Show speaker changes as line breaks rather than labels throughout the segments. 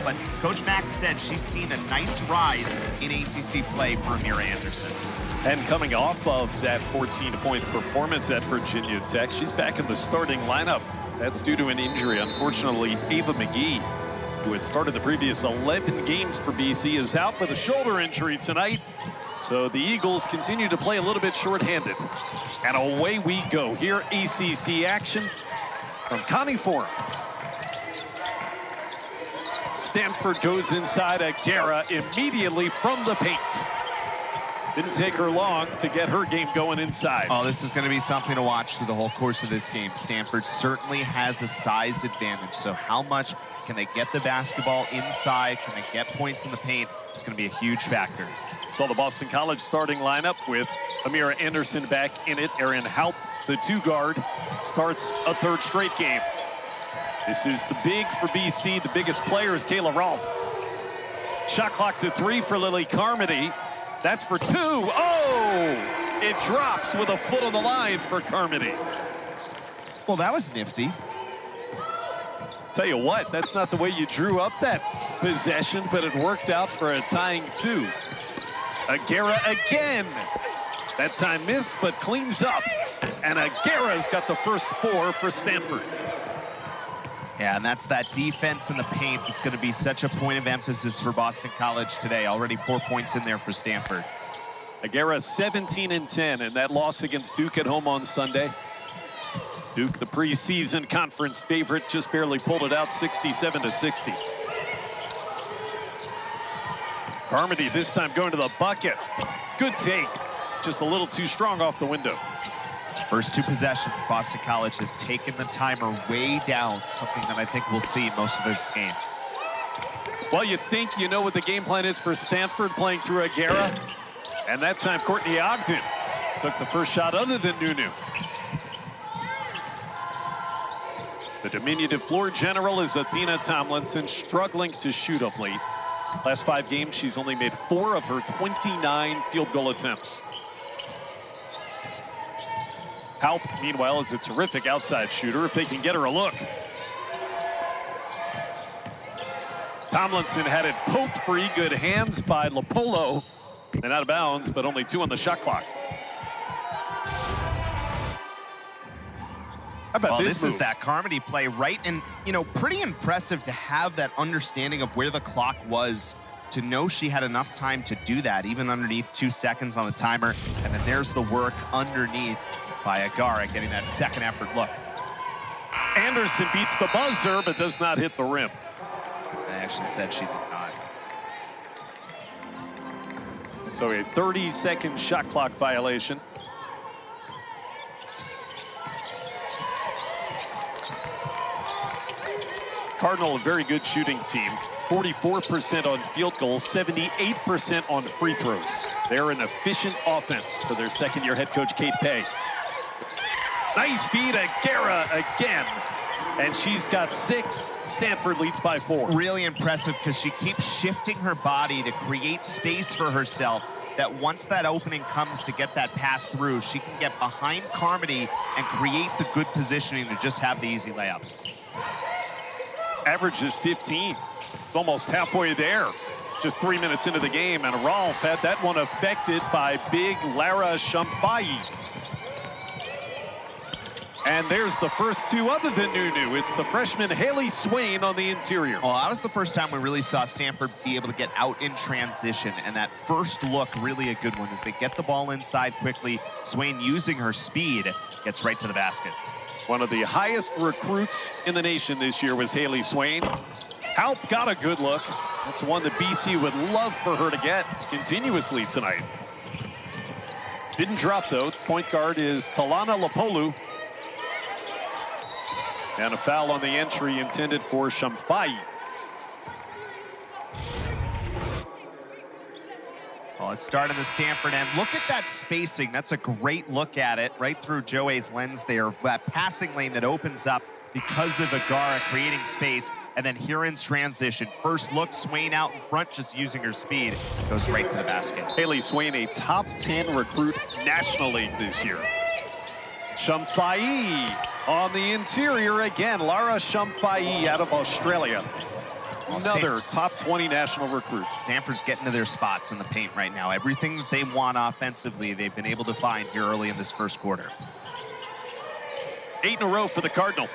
but Coach Max said she's seen a nice rise in ACC play for Amira Anderson.
And coming off of that 14-point performance at Virginia Tech, she's back in the starting lineup. That's due to an injury. Unfortunately, Ava McGee, who had started the previous 11 games for BC, is out with a shoulder injury tonight. So the Eagles continue to play a little bit shorthanded. And away we go. Here, ACC action from Connie Forum. Stanford goes inside Aguera immediately from the paint. Didn't take her long to get her game going inside.
Oh, this is going to be something to watch through the whole course of this game. Stanford certainly has a size advantage. So how much can they get the basketball inside? Can they get points in the paint? It's going to be a huge factor.
So the Boston College starting lineup with Amira Anderson back in it. Erin Haupt, the 2-guard, starts a 3rd straight game. This is the big for BC. The biggest player is Kayla Rolfe. Shot clock to 3 for Lily Carmody. That's for 2. Oh! It drops with a foot on the line for Carmody.
Well, that was nifty.
Tell you what, that's not the way you drew up that possession, but it worked out for a tying 2. Aguera again. That time missed, but cleans up. And Aguera's got the first 4 for Stanford.
Yeah, and that's that defense in the paint that's going to be such a point of emphasis for Boston College today. Already 4 points in there for Stanford.
Aguera 17-10 in that loss against Duke at home on Sunday. Duke, the preseason conference favorite, just barely pulled it out 67-60. Carmody this time going to the bucket. Good take. Just a little too strong off the window.
First 2 possessions, Boston College has taken the timer way down, something that I think we'll see most of this game.
Well, you think you know what the game plan is for Stanford playing through Aguera. And that time, Courtney Ogden took the first shot other than Nunu. The diminutive floor general is Athena Tomlinson, struggling to shoot of late. Last 5 games, she's only made 4 of her 29 field goal attempts. Haupt, meanwhile, is a terrific outside shooter if they can get her a look. Tomlinson had it poked free, good hands by Lopolo. And out of bounds, but only 2 on the shot clock. How about
this
move?
Is that Carmody play, right? And, you know, pretty impressive to have that understanding of where the clock was, to know she had enough time to do that, even underneath 2 seconds on the timer. And then there's the work underneath by Aguera, getting that second effort look.
Anderson beats the buzzer, but does not hit the rim.
I actually said she did not.
So a 30-second shot clock violation. Cardinal, a very good shooting team. 44% on field goals, 78% on free throws. They're an efficient offense for their second-year head coach, Kate Pay. Nice feed, Aguera again. And she's got 6. Stanford leads by 4.
Really impressive because she keeps shifting her body to create space for herself, that once that opening comes to get that pass through, she can get behind Carmody and create the good positioning to just have the easy layup.
Average is 15. It's almost halfway there. Just 3 minutes into the game, and Rolfe had that one affected by big Lara Shumpai. And there's the first 2 other than Nunu. It's the freshman Haley Swain on the interior.
Well, that was the first time we really saw Stanford be able to get out in transition, and that first look really a good one as they get the ball inside quickly. Swain, using her speed, gets right to the basket.
One of the highest recruits in the nation this year was Haley Swain. Haupt got a good look. That's one that BC would love for her to get continuously tonight. Didn't drop, though. Point guard is Talana Lopolu. And a foul on the entry intended for Shumpai.
Well, it started the Stanford end. Look at that spacing. That's a great look at it right through Joey's lens there. That passing lane that opens up because of Aguera creating space. And then here in transition. First look, Swain out in front, just using her speed. Goes right to the basket.
Haley Swain, a top 10 recruit National League this year. Shumpai on the interior again. Lara Shumpai out of Australia. Another top 20 national recruit.
Stanford's getting to their spots in the paint right now. Everything that they want offensively, they've been able to find here early in this first quarter.
8 in a row for the Cardinal.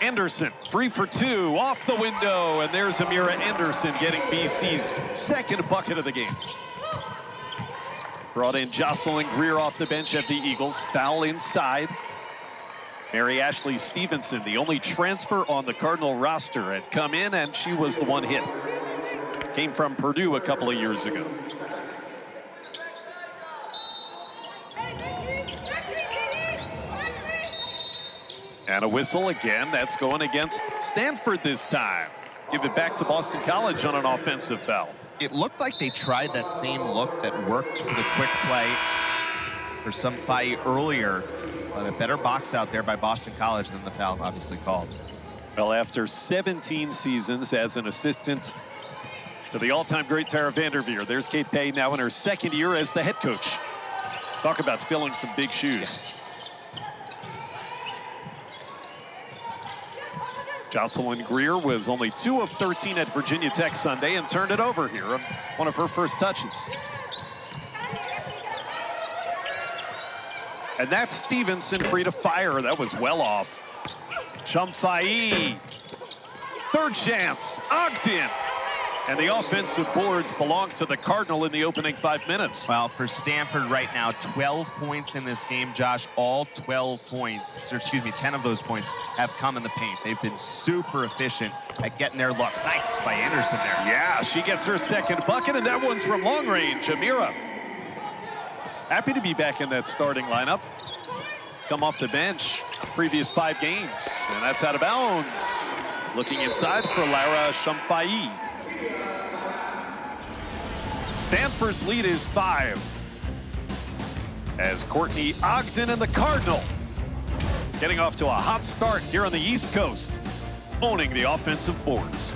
Anderson, 3 for 2, off the window, and there's Amira Anderson getting BC's second bucket of the game. Brought in Jocelyn Greer off the bench of the Eagles. Foul inside. Mary Ashley Stevenson, the only transfer on the Cardinal roster, had come in, and she was the one hit. Came from Purdue a couple of years ago. And a whistle again. That's going against Stanford this time. Give it back to Boston College on an offensive foul.
It looked like they tried that same look that worked for the quick play for some fight earlier, but a better box out there by Boston College than the foul obviously called.
Well, after 17 seasons as an assistant to the all-time great Tara Vanderveer, there's Kate Pay now in her second year as the head coach. Talk about filling some big shoes.
Yes.
Jocelyn Greer was only 2 of 13 at Virginia Tech Sunday and turned it over here on one of her first touches. And that's Stevenson free to fire. That was well off. Chamfai. Third chance. Ogden. And the offensive boards belong to the Cardinal in the opening 5 minutes.
Well, for Stanford right now, 12 points in this game, Josh. All 12 points, or excuse me, 10 of those points have come in the paint. They've been super efficient at getting their looks. Nice by Anderson there.
Yeah, she gets her second bucket, and that one's from long range. Amira. Happy to be back in that starting lineup. Come off the bench previous 5 games, and that's out of bounds. Looking inside for Lara Chamfai. Stanford's lead is 5. As Courtney Ogden and the Cardinal getting off to a hot start here on the East Coast, owning the offensive boards.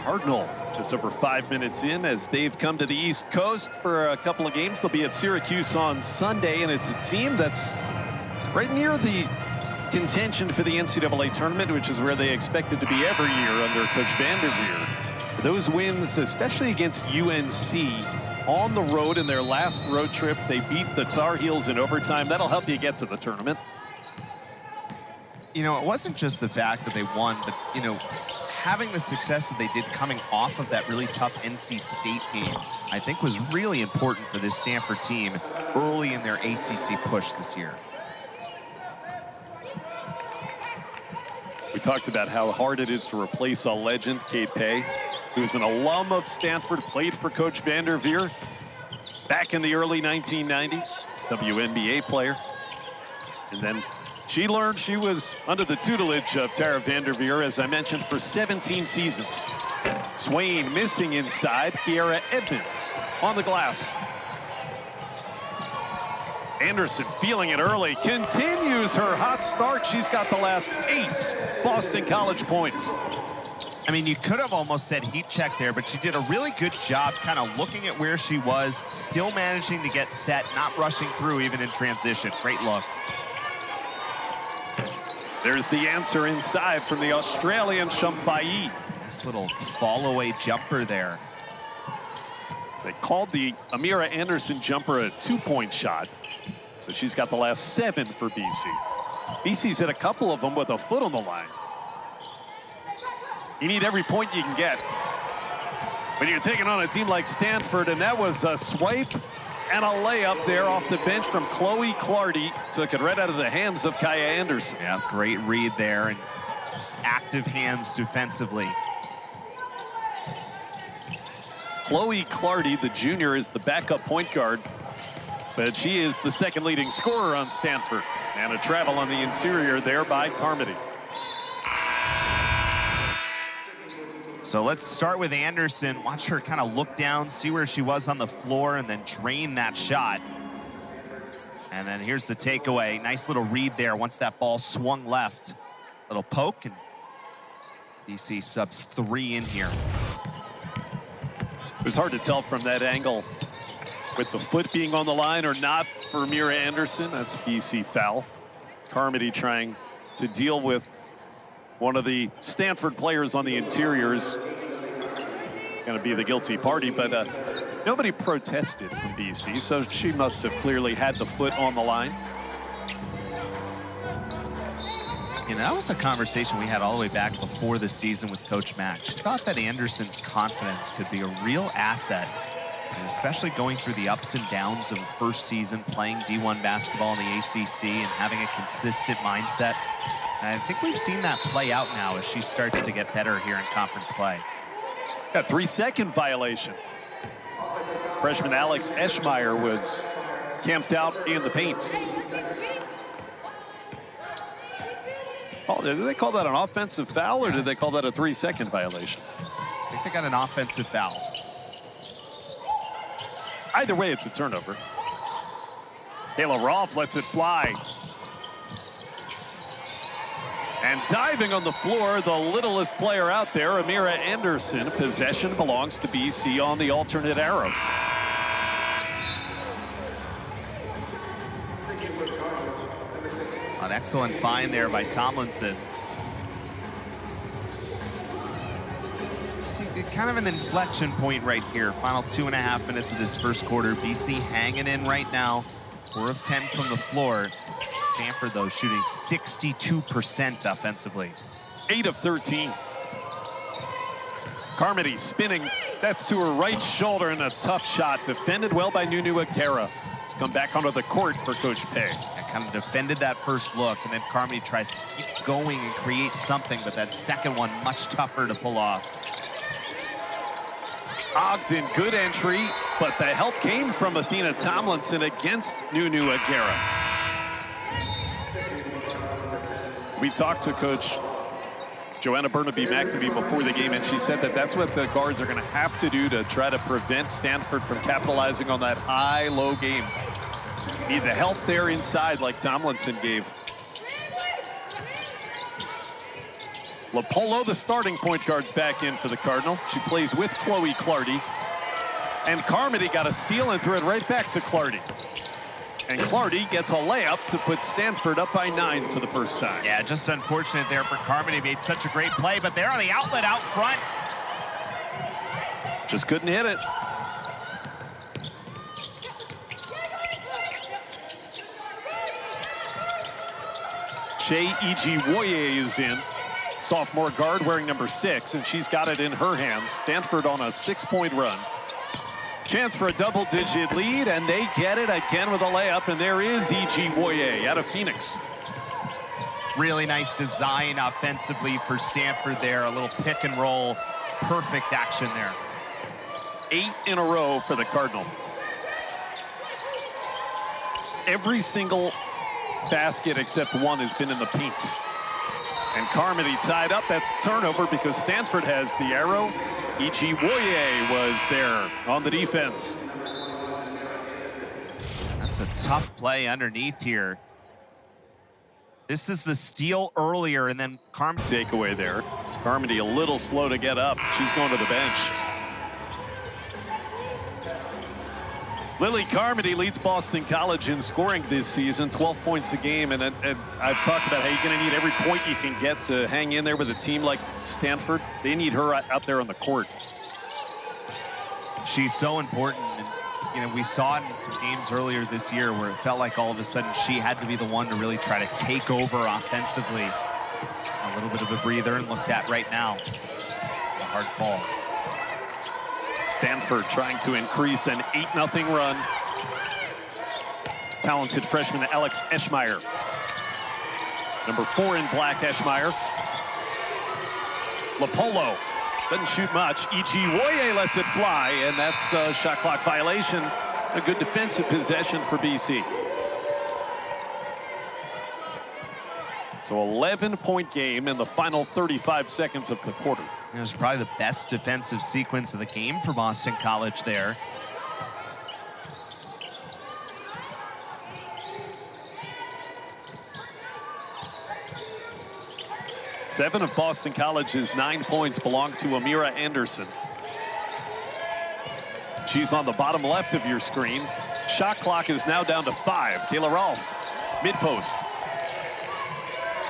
Cardinal just over 5 minutes in as they've come to the East Coast for a couple of games. They'll be at Syracuse on Sunday, and it's a team that's right near the contention for the NCAA tournament, which is where they expected to be every year under Coach Vanderveer. Those wins, especially against UNC on the road in their last road trip, they beat the Tar Heels in overtime. That'll help you get to the tournament.
You know, it wasn't just the fact that they won, but, you know, having the success that they did coming off of that really tough NC State game, I think was really important for this Stanford team early in their ACC push this year.
We talked about how hard it is to replace a legend, Kate Pay, who's an alum of Stanford, played for Coach Vanderveer back in the early 1990s, WNBA player. And then she learned she was under the tutelage of Tara Vanderveer, as I mentioned, for 17 seasons. Swain missing inside, Kiera Edmonds on the glass. Anderson feeling it early, continues her hot start. She's got the last 8 Boston College points.
I mean, you could have almost said heat check there, but she did a really good job kind of looking at where she was, still managing to get set, not rushing through even in transition. Great look.
There's the answer inside from the Australian Shumfai.
Nice little fall-away jumper there.
They called the Amira Anderson jumper a 2-point shot. So she's got the last 7 for BC. BC's hit a couple of them with a foot on the line. You need every point you can get when you're taking on a team like Stanford, and that was a swipe and a layup there off the bench from Chloe Clardy. Took it right out of the hands of Kaya Anderson.
Yeah, great read there, and just active hands defensively.
Chloe Clardy, the junior, is the backup point guard, but she is the second leading scorer on Stanford. And a travel on the interior there by Carmody.
So let's start with Anderson. Watch her kind of look down, see where she was on the floor, and then drain that shot. And then here's the takeaway. Nice little read there once that ball swung left. Little poke, and BC subs 3 in here.
It was hard to tell from that angle with the foot being on the line or not for Amira Anderson. That's BC foul. Carmody trying to deal with one of the Stanford players on the interiors. Going to be the guilty party, but nobody protested from BC, so she must have clearly had the foot on the line.
You know, that was a conversation we had all the way back before the season with Coach Mack. She thought that Anderson's confidence could be a real asset, and especially going through the ups and downs of the first season, playing D1 basketball in the ACC and having a consistent mindset. And I think we've seen that play out now as she starts to get better here in conference play.
A 3-second violation. Freshman Alex Eschmeyer was camped out in the paint. Oh, did they call that an offensive foul, or did they call that a 3-second violation?
I think they got an offensive foul.
Either way, it's a turnover. Kayla Rolfe lets it fly. And diving on the floor, the littlest player out there, Amira Anderson. Possession belongs to BC on the alternate arrow.
An excellent find there by Tomlinson. See, kind of an inflection point right here. Final 2.5 minutes of this first quarter. BC hanging in right now. 4 of 10 from the floor. Stanford, though, shooting 62% offensively.
8 of 13. Carmody spinning. That's to her right shoulder, and a tough shot. Defended well by Nunu Akera. It's come back onto the court for Coach Pay.
Kind of defended that first look, and then Carmody tries to keep going and create something, but that second one much tougher to pull off.
Ogden, good entry, but the help came from Athena Tomlinson against Nunu Akera. We talked to Coach Joanna Burnaby-McNamee before the game, and she said that that's what the guards are going to have to do to try to prevent Stanford from capitalizing on that high-low game. Need the help there inside like Tomlinson gave. LaPolo, the starting point guard's back in for the Cardinal. She plays with Chloe Clardy. And Carmody got a steal and threw it right back to Clardy. And Clardy gets a layup to put Stanford up by 9 for the first time.
Yeah, just unfortunate there for Carmody. Made such a great play, but there on the outlet out front.
Just couldn't hit it. Shea Ijiwoye is in. Sophomore guard wearing number 6, and she's got it in her hands. Stanford on a 6-point run. Chance for a double-digit lead, and they get it again with a layup, and there is Ijiwoye out of Phoenix.
Really nice design offensively for Stanford there. A little pick and roll. Perfect action there.
8 in a row for the Cardinal. Every single basket except one has been in the paint. And Carmody tied up. That's turnover because Stanford has the arrow. Ijiwoye was there on the defense.
That's a tough play underneath here. This is the steal earlier, and then Carmody.
Takeaway there. Carmody a little slow to get up. She's going to the bench. Lily Carmody leads Boston College in scoring this season, 12 points a game. And I've talked about how you're going to need every point you can get to hang in there with a team like Stanford. They need her out there on the court.
She's so important. And, you know, we saw it in some games earlier this year where it felt like all of a sudden she had to be the one to really try to take over offensively. A little bit of a breather, and looked at right now. A hard fall.
Stanford trying to increase an 8-0 run. Talented freshman Alex Eschmeyer. Number 4 in black, Eschmeyer. Lapolo doesn't shoot much. Ijiwoye lets it fly, and that's a shot clock violation. A good defensive possession for BC. So 11-point game in the final 35 seconds of the quarter.
It was probably the best defensive sequence of the game for Boston College there.
Seven of Boston College's 9 points belong to Amira Anderson. She's on the bottom left of your screen. Shot clock is now down to 5. Kayla Rolfe, mid-post.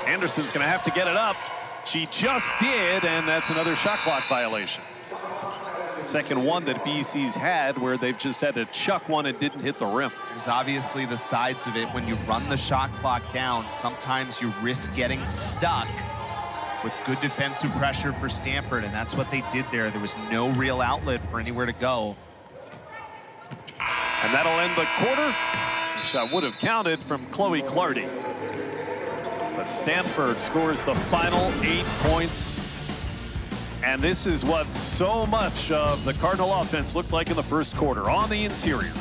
Anderson's going to have to get it up. She just did, and that's another shot clock violation. Second one that BC's had where they've just had to chuck one and didn't hit the rim.
There's obviously the sides of it. When you run the shot clock down, sometimes you risk getting stuck with good defensive pressure for Stanford, and that's what they did there. There was no real outlet for anywhere to go.
And that'll end the quarter. The shot would have counted from Chloe Clardy. But Stanford scores the final 8 points. And this is what so much of the Cardinal offense looked like in the first quarter on the interior.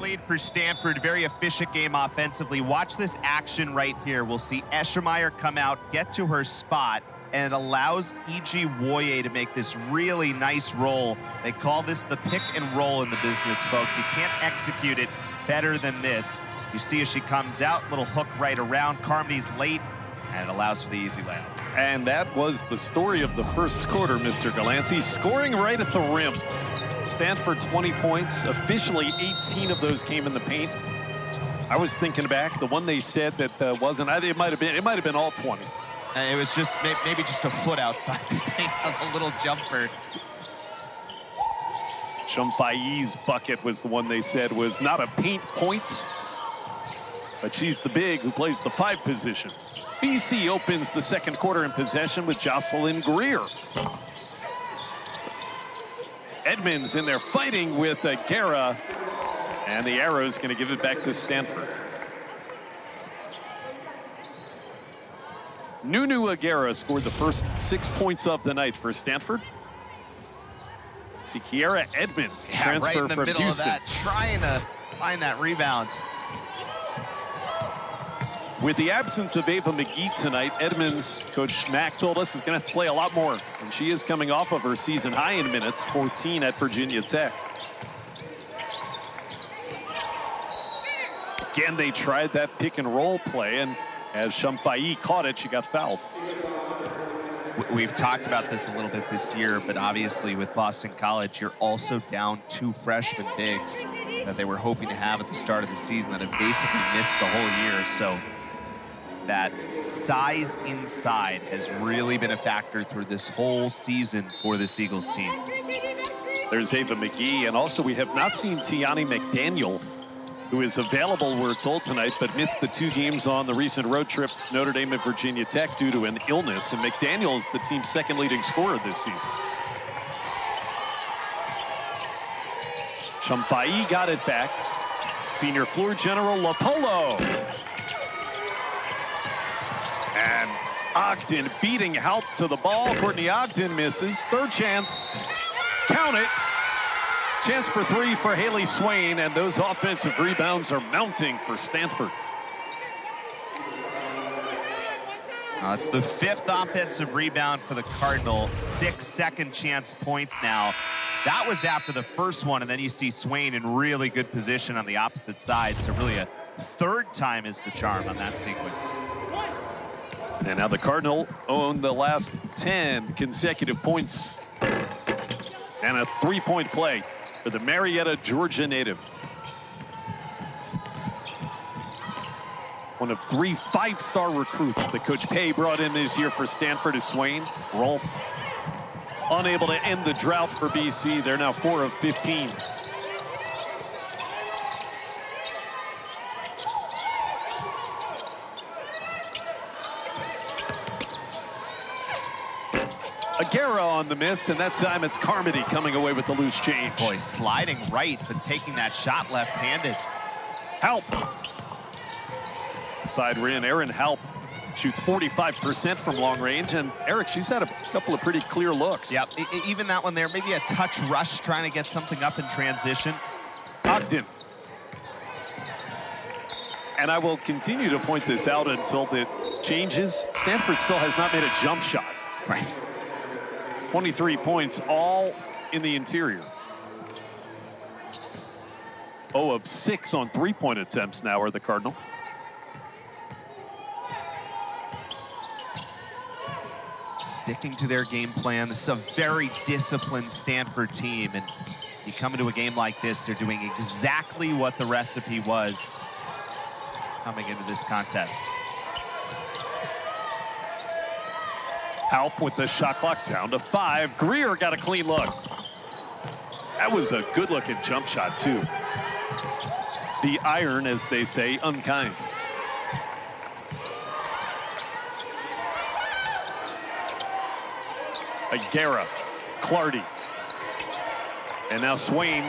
lead for Stanford. Very efficient game offensively. Watch this action right here. We'll see Eschemeyer come out, get to her spot, and it allows E.G. Woye to make this really nice roll. They call this the pick and roll in the business, folks. You can't execute it better than this. You see as she comes out, little hook right around. Carmody's late, and it allows for the easy layup.
And that was the story of the first quarter, Mr. Galanti, scoring right at the rim. Stanford 20 points, officially 18 of those came in the paint. I was thinking back, the one they said that wasn't, I think it might have been all 20.
It was just maybe just a foot outside the paint on a little jumper.
Shumfai's bucket was the one they said was not a paint point, but she's the big who plays the 5 position. BC opens the second quarter in possession with Jocelyn Greer. Edmonds in there fighting with Guerra, and the Arrow's going to give it back to Stanford. Nunu Aguera scored the first 6 points of the night for Stanford. See Kiara Edmonds transfer
right in the
from
middle
Houston.
of that, trying to find that rebound.
With the absence of Ava McGee tonight, Edmonds, Coach Mack told us, is going to have to play a lot more. And she is coming off of her season high in minutes, 14 at Virginia Tech. Again, they tried that pick and roll play, and as Shumfai caught it, she got fouled.
We've talked about this a little bit this year, but obviously with Boston College, you're also down 2 freshman bigs that they were hoping to have at the start of the season that have basically missed the whole year. So that size inside has really been a factor through this whole season for this Eagles team.
There's Ava McGee, and also we have not seen Tiani McDaniel, who is available, we're told, tonight, but missed the 2 games on the recent road trip, Notre Dame and Virginia Tech, due to an illness. And McDaniel is the team's 2nd leading scorer this season. Shumfai got it back. Senior floor general Lapolo. And Ogden beating Halp to the ball. Courtney Ogden misses. 3rd chance. Count it. Chance for 3 for Haley Swain, and those offensive rebounds are mounting for Stanford.
It's the 5th offensive rebound for the Cardinal. 6 second chance points now. That was after the first one, and then you see Swain in really good position on the opposite side. So really a 3rd time is the charm on that sequence.
And now the Cardinal own the last 10 consecutive points. And a 3-point play for the Marietta, Georgia native. One of 3 5-star recruits that Coach Pay brought in this year for Stanford is Swain. Rolfe unable to end the drought for BC. They're now 4 of 15. Aguera on the miss, and that time it's Carmody coming away with the loose change.
Boy, sliding right, but taking that shot left-handed.
Halp. Side rim, Erin Halp shoots 45% from long range, and Eric, she's had a couple of pretty clear looks.
Yep, even that one there, maybe a touch rush trying to get something up in transition.
Ogden. And I will continue to point this out until it changes. Stanford still has not made a jump shot.
Right.
23 points, all in the interior. 0 of 6 on 3-point attempts now are the Cardinal.
Sticking to their game plan. This is a very disciplined Stanford team, and you come into a game like this, they're doing exactly what the recipe was coming into this contest.
Halp with the shot clock down to 5. Greer got a clean look. That was a good-looking jump shot, too. The iron, as they say, unkind. Aguera, Clardy, and now Swain.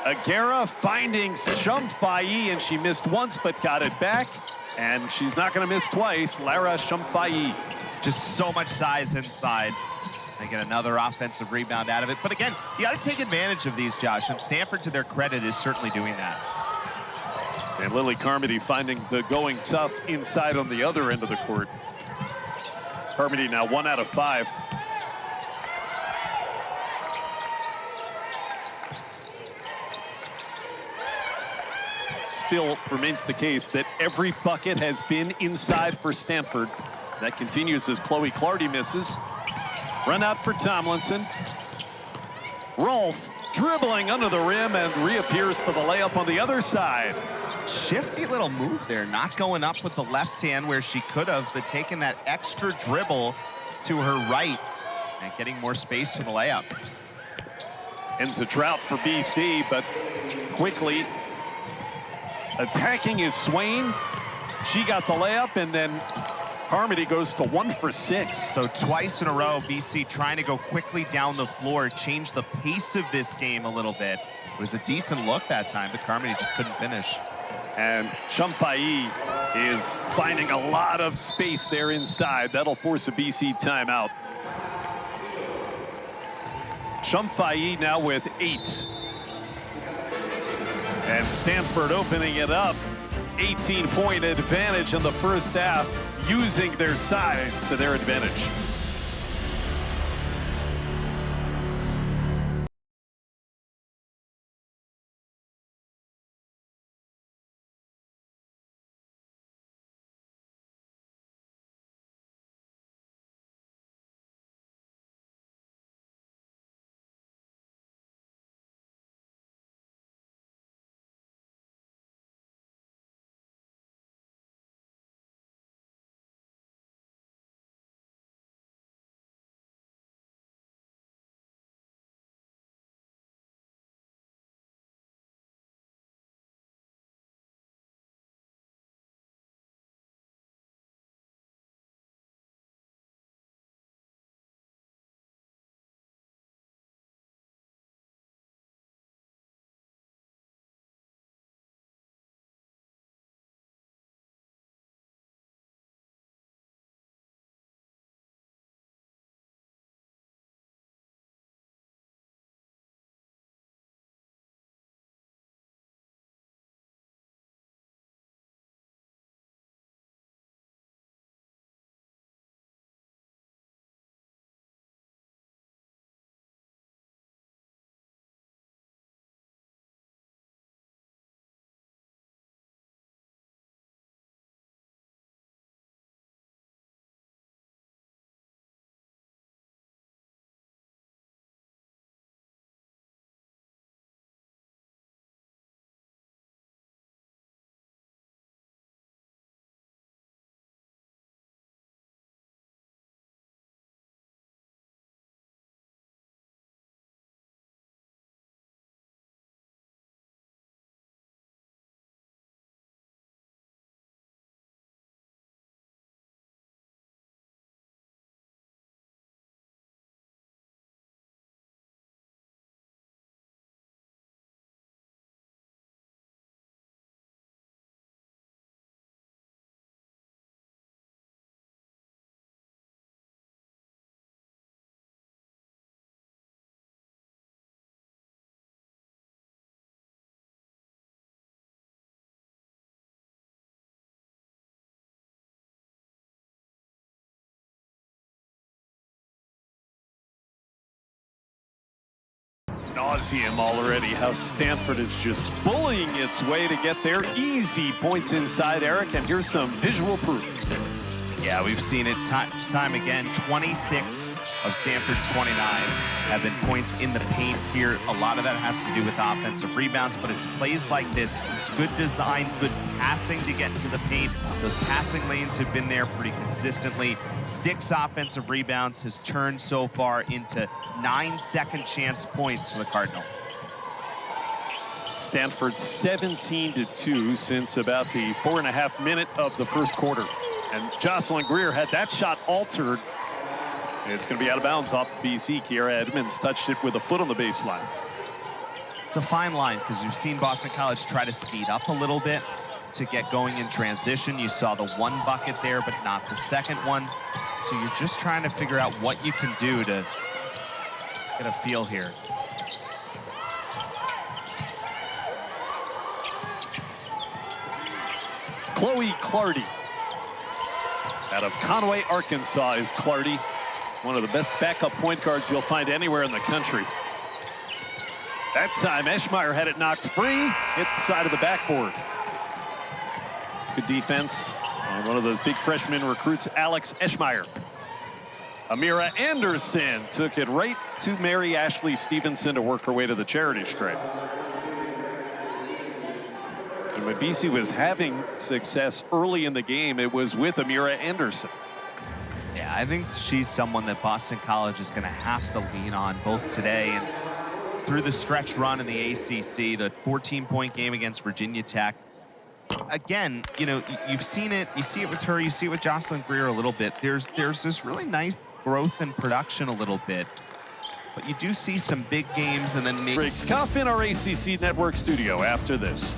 Aguera finding Shumfai, and she missed once but got it back, and she's not going to miss twice. Lara Shumfai.
Just so much size inside. They get another offensive rebound out of it. But again, you got to take advantage of these, Josh. And Stanford, to their credit, is certainly doing that.
And Lily Carmody finding the going tough inside on the other end of the court. Carmody now 1 out of 5. Still remains the case that every bucket has been inside for Stanford. That continues as Chloe Clardy misses. Run out for Tomlinson. Rolfe dribbling under the rim and reappears for the layup on the other side.
Shifty little move there, not going up with the left hand where she could have, but taking that extra dribble to her right and getting more space for the layup.
Ends a drought for BC, but quickly attacking is Swain. She got the layup, and then Carmody goes to 1 for 6.
So twice in a row, BC trying to go quickly down the floor, change the pace of this game a little bit. It was a decent look that time, but Carmody just couldn't finish.
And Champagny is finding a lot of space there inside. That'll force a BC timeout. Champagny now with 8. And Stanford opening it up. 18-point advantage in the first half, using their size to their advantage. Nauseum already how Stanford is just bullying its way to get their easy points inside, Eric, and here's some visual proof.
Yeah, we've seen it time again. 26 of Stanford's 29 have been points in the paint here. A lot of that has to do with offensive rebounds, but it's plays like this. It's good design, good passing to get into the paint. Those passing lanes have been there pretty consistently. 6 offensive rebounds has turned so far into 9 second chance points for the Cardinal.
Stanford 17-2 since about the 4.5 minute of the first quarter. And Jocelyn Greer had that shot altered. It's going to be out of bounds off of BC. Kiara Edmonds touched it with a foot on the baseline.
It's a fine line because you've seen Boston College try to speed up a little bit to get going in transition. You saw the 1 bucket there, but not the second one. So you're just trying to figure out what you can do to Get a feel here.
Chloe Clardy out of Conway, Arkansas is Clardy. One of the best backup point guards you'll find anywhere in the country. That time, Eschmeyer had it knocked free, hit the side of the backboard. Good defense on one of those big freshman recruits, Alex Eschmeyer. Amira Anderson took it right to Mary Ashley Stevenson to work her way to the charity stripe. And when BC was having success early in the game, it was with Amira Anderson.
Yeah, I think she's someone that Boston College is going to have to lean on both today and through the stretch run in the ACC, the 14-point game against Virginia Tech. Again, you know, you've seen it. You see it with her. You see it with Jocelyn Greer a little bit. There's this really nice growth in production a little bit. But you do see some big games and then maybe...
Breaks Cuff in our ACC Network studio after this.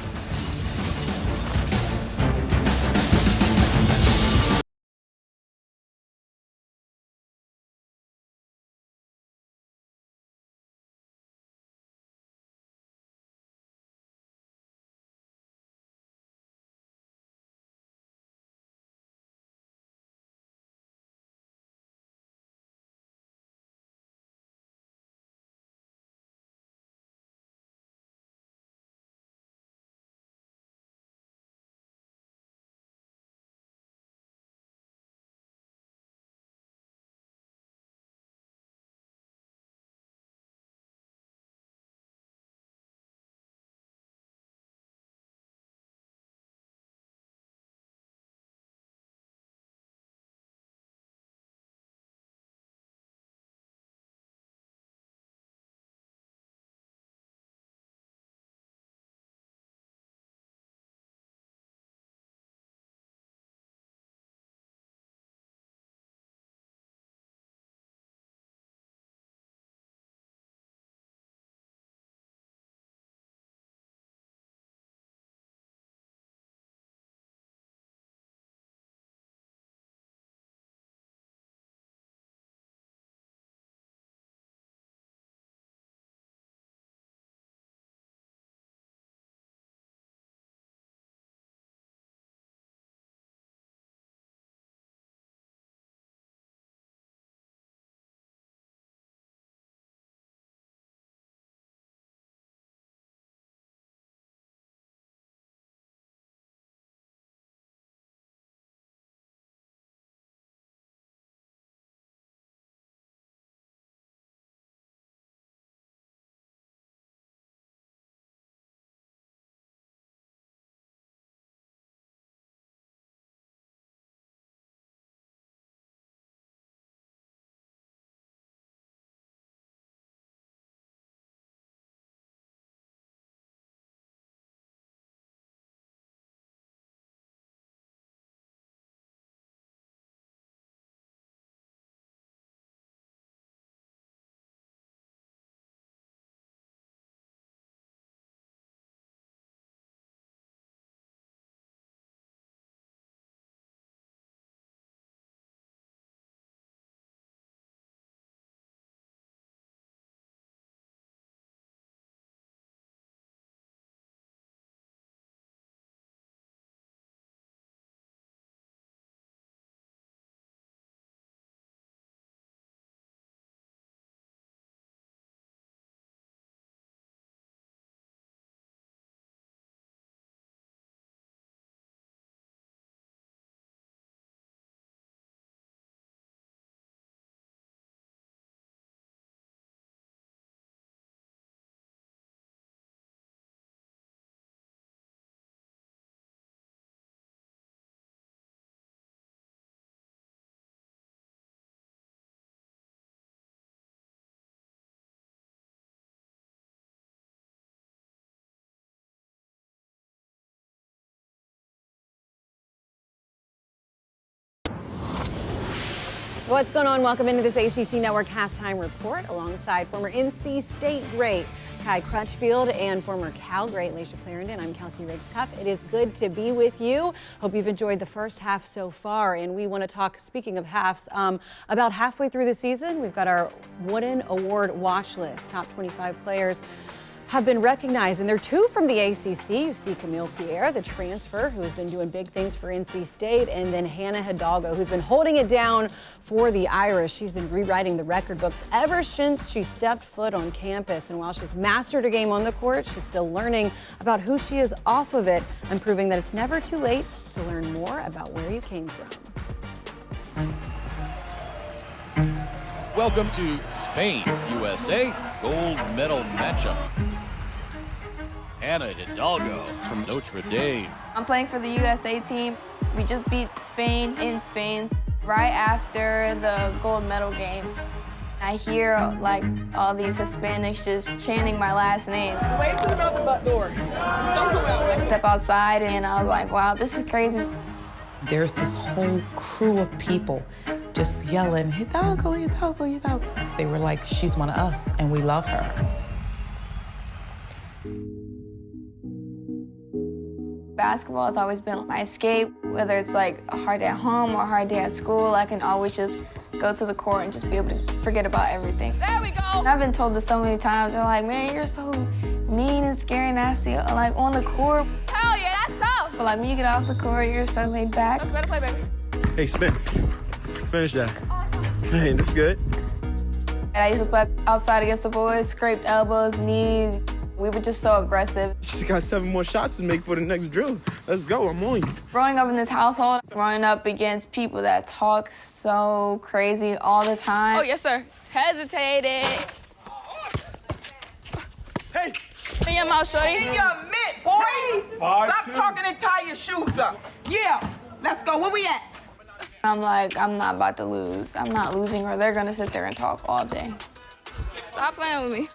What's going on? Welcome into this ACC Network halftime report alongside former NC State great Kai Crutchfield and former Cal great Laisha Clarendon. I'm Kelsey Riggs-Cuff. It is good to be with you. Hope you've enjoyed the first half so far. And we want to talk, speaking of halves, about halfway through the season, we've got our Wooden Award watch list. Top 25 players have been recognized, and there are two from the ACC. You see Camille Pierre, the transfer, who has been doing big things for NC State, and then Hannah Hidalgo, who's been holding it down for the Irish. She's been rewriting the record books ever since she stepped foot on campus, and while she's mastered her game on the court, she's still learning about who she is off of it and proving that it's never too late to learn more about where you came from.
Welcome to Spain, USA gold medal matchup. Hannah Hidalgo from Notre Dame.
I'm playing for the USA team. We just beat Spain in Spain right after the gold medal game. I hear like all these Hispanics just chanting my last name.
Wait till about the butt door. Don't go out.
I step outside and I was like, wow, this is crazy.
There's this whole crew of people just yelling, Hidalgo, Hidalgo, Hidalgo. They were like, she's one of us and we love her.
Basketball has always been my escape. Whether it's like a hard day at home or a hard day at school, I can always just go to the court and just be able to forget about everything. There we go! And I've been told this so many times. They're like, man, you're so mean and scary and nasty, like on the court. Hell yeah, that's tough! But like when you get off the court, you're so laid back. Let's go to play, baby.
Hey, spin. Finish that. Hey, this is good.
And I used to play outside against the boys, scraped elbows, knees. We were just so aggressive.
She got 7 more shots to make for the next drill. Let's go, I'm on you.
Growing up in this household, growing up against people that talk so crazy all the time. Oh, yes, sir. Hesitated.
Hey!
In your mouth, shorty.
In your mitt, boy. Stop talking and tie your shoes up. Yeah, let's go. Where we at?
I'm like, I'm not about to lose. I'm not losing, or they're gonna sit there and talk all day. Stop playing with me.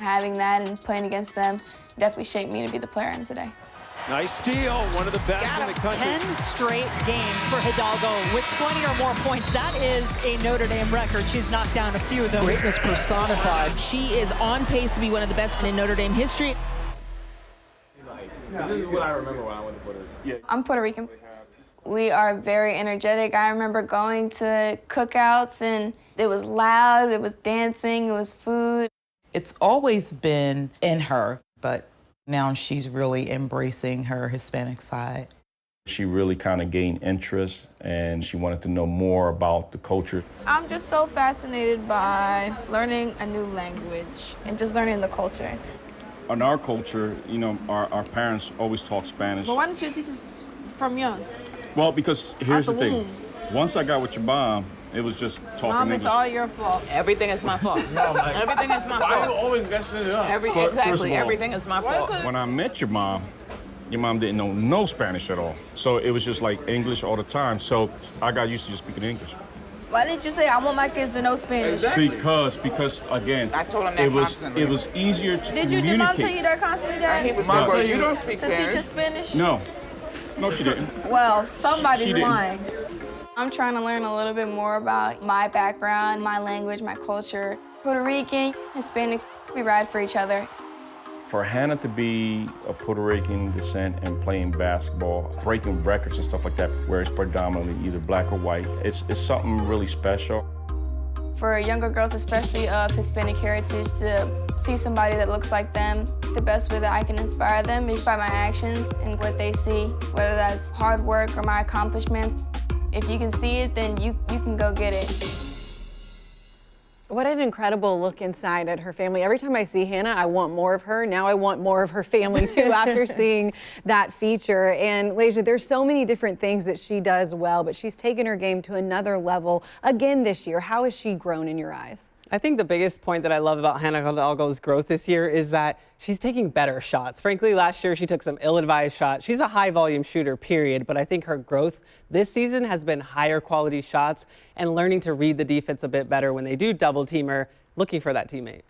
Having that and playing against them definitely shaped me to be the player I am today.
Nice steal, one of the best in the country.
10 straight games for Hidalgo with 20 or more points. That is a Notre Dame record. She's knocked down a few of them.
Greatness personified. She is on pace to be one of the best in Notre Dame history.
This is what I remember when I went to Puerto Rico.
I'm Puerto Rican. We are very energetic. I remember going to cookouts and it was loud, it was dancing, it was food.
It's always been in her, but now she's really embracing her Hispanic side.
She really kind of gained interest and she wanted to know more about the culture.
I'm just so fascinated by learning a new language and just learning the culture.
In our culture, you know, our parents always talk Spanish.
But why don't you teach us from young?
Well, because here's the thing. Once I got with your mom, it was just talking
Mom,
English.
it's all your fault.
Everything is my fault. Everything is my fault.
Why are you always messing it up?
Exactly, everything is my fault.
When I met your mom didn't know no Spanish at all. So it was just like English all the time. So I got used to just speaking English.
Why didn't you say I want my kids to know Spanish?
Exactly. Because again,
I told him that
it was easier to communicate.
Did Mom tell you that constantly, Dad?
He was like, bro, you don't speak Spanish.
To teach us Spanish?
No, she didn't.
Well, somebody's
She didn't.
lying. I'm trying to learn a little bit more about my background, my language, my culture. Puerto Rican, Hispanics, we ride for each other.
For Hannah to be of Puerto Rican descent and playing basketball, breaking records and stuff like that, where it's predominantly either black or white, it's something really special.
For younger girls, especially of Hispanic heritage, to see somebody that looks like them, the best way that I can inspire them is by my actions and what they see, whether that's hard work or my accomplishments. If you can see it, then you can go get it.
What an incredible look inside at her family. Every time I see Hannah, I want more of her. Now I want more of her family too after seeing that feature. And Laisha, there's so many different things that she does well, but she's taken her game to another level again this year. How has she grown in your eyes?
I think the biggest point that I love about Hannah Hidalgo's growth this year is that she's taking better shots. Frankly, last year she took some ill-advised shots. She's a high-volume shooter, period, but I think her growth this season has been higher quality shots and learning to read the defense a bit better when they do double-team her, looking for that teammate.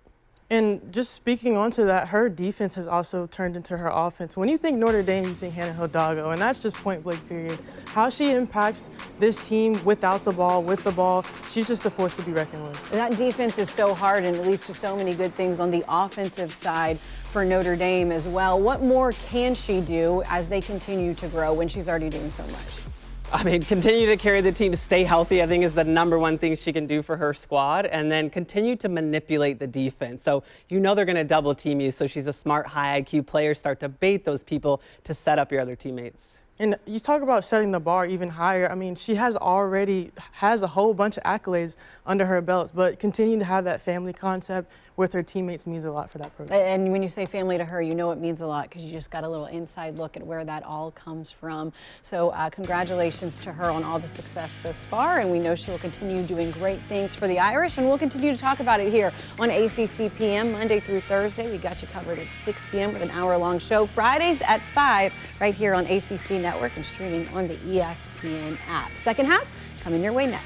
And just speaking onto that, her defense has also turned into her offense. When you think Notre Dame, you think Hannah Hidalgo, and that's just point blank period. How she impacts this team without the ball, with the ball, she's just a force to be reckoned with.
And that defense is so hard, and it leads to so many good things on the offensive side for Notre Dame as well. What more can she do as they continue to grow when she's already doing so much?
I mean, continue to carry the team, stay healthy, I think is the #1 thing she can do for her squad, and then continue to manipulate the defense. So you know they're going to double team you, so she's a smart, high IQ player. Start to bait those people to set up your other teammates.
And you talk about setting the bar even higher. I mean, she already has a whole bunch of accolades under her belts, but continuing to have that family concept with her teammates means a lot for that program.
And when you say family to her, you know it means a lot because you just got a little inside look at where that all comes from. So congratulations to her on all the success thus far, and we know she will continue doing great things for the Irish, and we'll continue to talk about it here on ACC PM Monday through Thursday. We got you covered at 6 p.m. with an hour-long show. Fridays at 5 right here on ACC Network and streaming on the ESPN app. Second half coming your way next.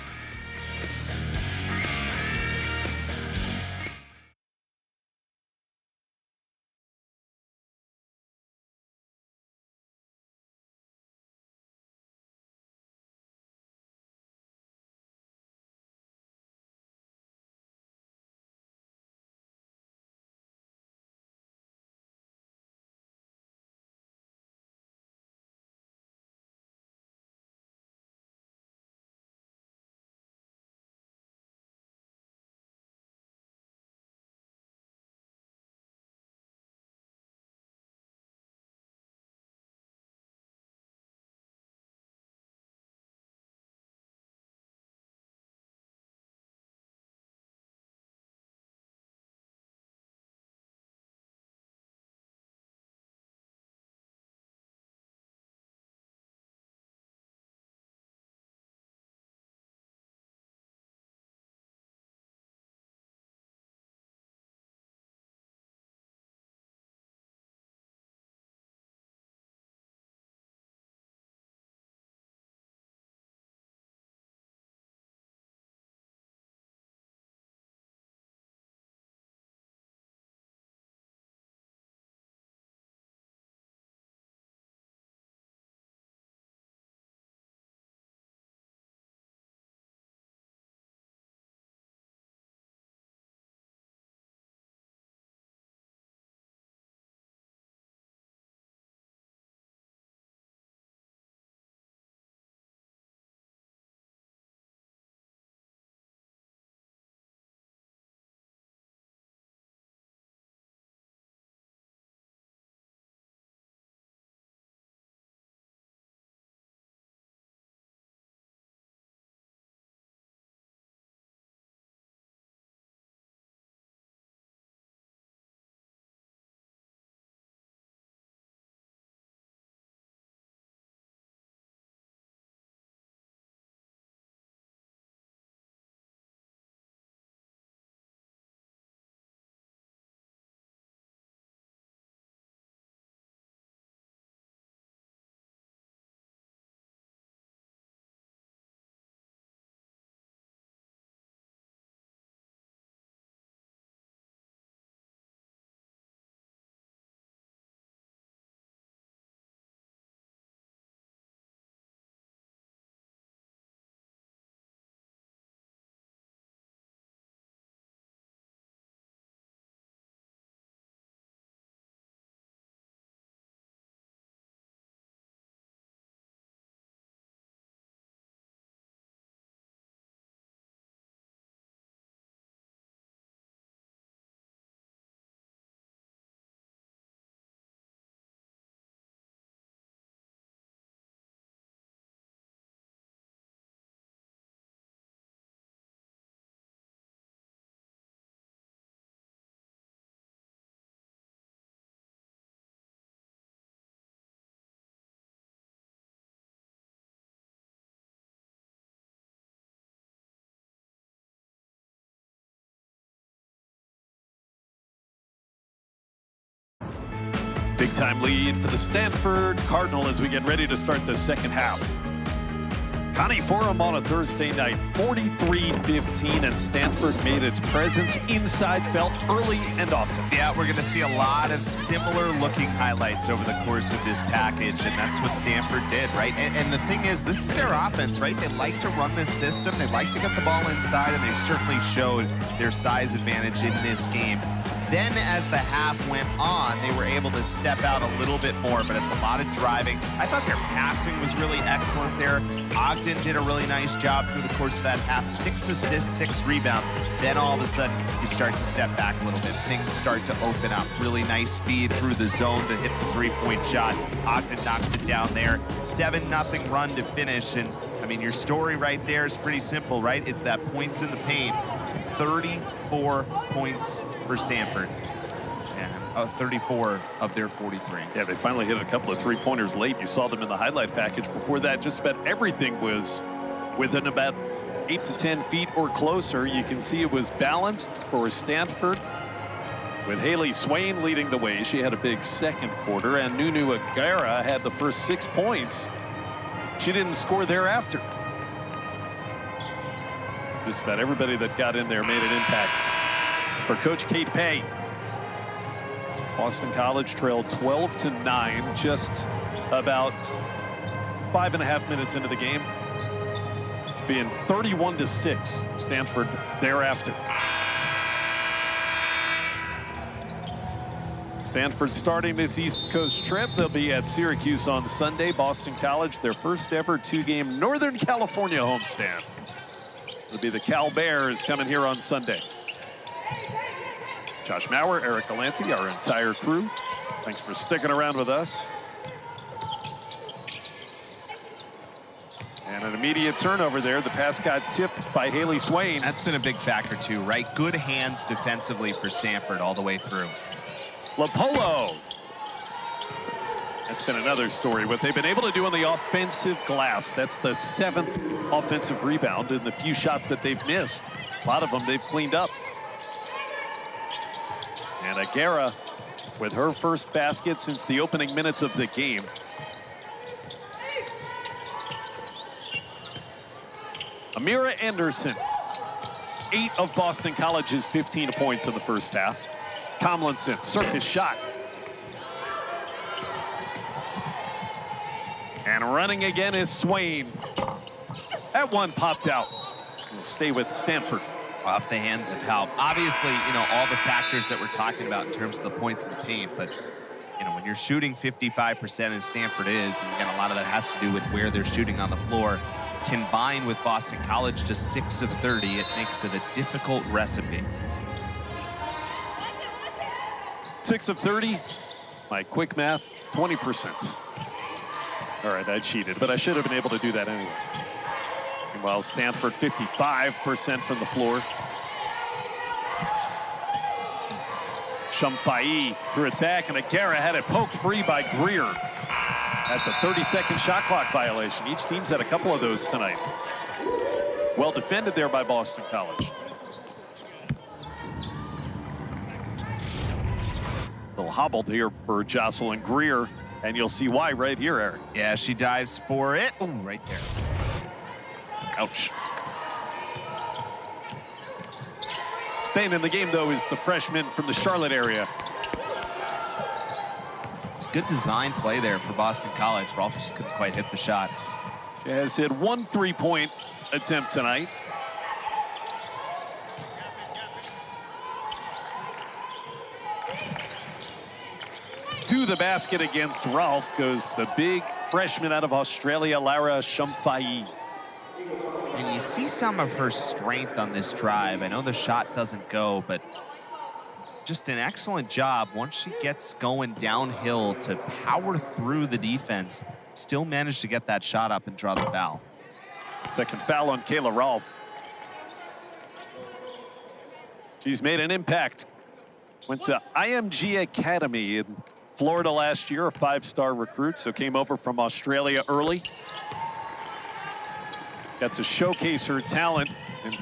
Big time lead for the Stanford Cardinal as we get ready to start the second half. Connie Forum on a Thursday night, 43-15, and Stanford made its presence inside felt early and often.
Yeah, we're going to see a lot of similar-looking highlights over the course of this package, and that's what Stanford did, right? And the thing is, this is their offense, right? They like to run this system. They like to get the ball inside, and they certainly showed their size advantage in this game. Then as the half went on, they were able to step out a little bit more, but it's a lot of driving. I thought their passing was really excellent there. Ogden did a really nice job through the course of that half. 6 assists, 6 rebounds. Then all of a sudden, you start to step back a little bit. Things start to open up. Really nice feed through the zone to hit the three-point shot. Ogden knocks it down there. 7-0 run to finish. And, I mean, your story right there is pretty simple, right? It's that points in the paint. 34 points for Stanford. And 34 of their 43.
Yeah, they finally hit a couple of three-pointers late. You saw them in the highlight package. Before that, just about everything was within about 8 to 10 feet or closer. You can see it was balanced for Stanford, with Haley Swain leading the way. She had a big second quarter, and Nunu Aguera had the first 6 points. She didn't score thereafter. Just about everybody that got in there made an impact. For Coach Kate Pay, Boston College trailed 12-9, just about 5.5 minutes into the game. It's been 31-6, Stanford thereafter. Stanford starting this East Coast trip. They'll be at Syracuse on Sunday. Boston College, their first ever 2-game Northern California homestand. It'll be the Cal Bears coming here on Sunday. Josh Maurer, Eric Galanti, our entire crew. Thanks for sticking around with us. And an immediate turnover there. The pass got tipped by Haley Swain.
That's been a big factor too, right? Good hands defensively for Stanford all the way through.
LaPolo. That's been another story. What they've been able to do on the offensive glass. That's the 7th offensive rebound in the few shots that they've missed. A lot of them they've cleaned up. And Aguera with her first basket since the opening minutes of the game. Amira Anderson, 8 of Boston College's 15 points in the first half. Tomlinson, circus shot. And running again is Swain. That one popped out. We'll stay with Stanford.
Off the hands of Halp. Obviously, you know, all the factors that we're talking about in terms of the points in the paint, but, you know, when you're shooting 55% as Stanford is, and again, a lot of that has to do with where they're shooting on the floor, combined with Boston College just 6 of 30, it makes it a difficult recipe.
6 of 30, my quick math, 20%. All right, I cheated, but I should have been able to do that anyway. Meanwhile, Stanford 55% from the floor. Shumfai threw it back, and Aguera had it poked free by Greer. That's a 30-second shot clock violation. Each team's had a couple of those tonight. Well defended there by Boston College. A little hobbled here for Jocelyn Greer, and you'll see why right here, Eric.
Yeah, she dives for it. Oh, right there.
Ouch. Staying in the game, though, is the freshman from the Charlotte area.
It's good design play there for Boston College. Rolf just couldn't quite hit the shot.
She has hit 1 3-point attempt tonight. To the basket against Ralph goes the big freshman out of Australia, Lara Shumfai.
And you see some of her strength on this drive. I know the shot doesn't go, but just an excellent job once she gets going downhill to power through the defense. Still managed to get that shot up and draw the foul.
Second foul on Kayla Rolfe. She's made an impact. Went to IMG Academy in Florida last year, a 5-star recruit, so came over from Australia early. Got to showcase her talent, and